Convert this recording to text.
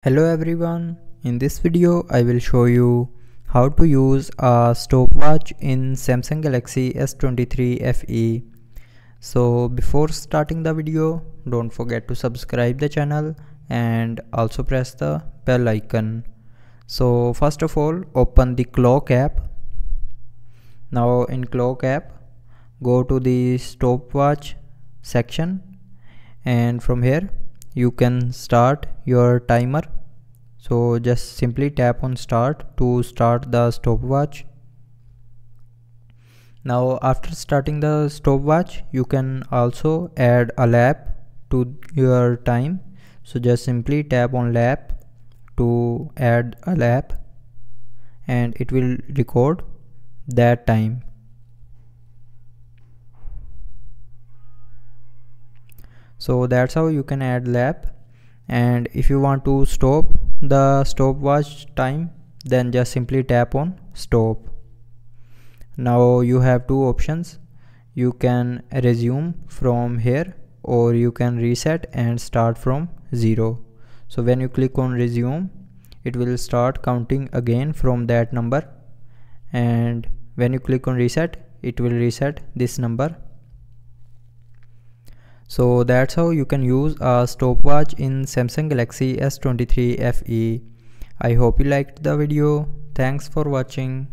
Hello everyone, in this video I will show you how to use a stopwatch in Samsung Galaxy S23 FE. So before starting the video, don't forget to subscribe the channel and also press the bell icon. So first of all, open the clock app. Now in clock app, go to the stopwatch section and from here you can start your timer. So just simply tap on start to start the stopwatch. Now after starting the stopwatch, you can also add a lap to your time. So just simply tap on lap to add a lap and it will record that time. So that's how you can add lap. And if you want to stop the stopwatch time, then just simply tap on stop. Now you have two options. You can resume from here or you can reset and start from 0. So when you click on resume, it will start counting again from that number, and when you click on reset, it will reset this number. So that's how you can use a stopwatch in Samsung Galaxy S23 FE. I hope you liked the video. Thanks for watching.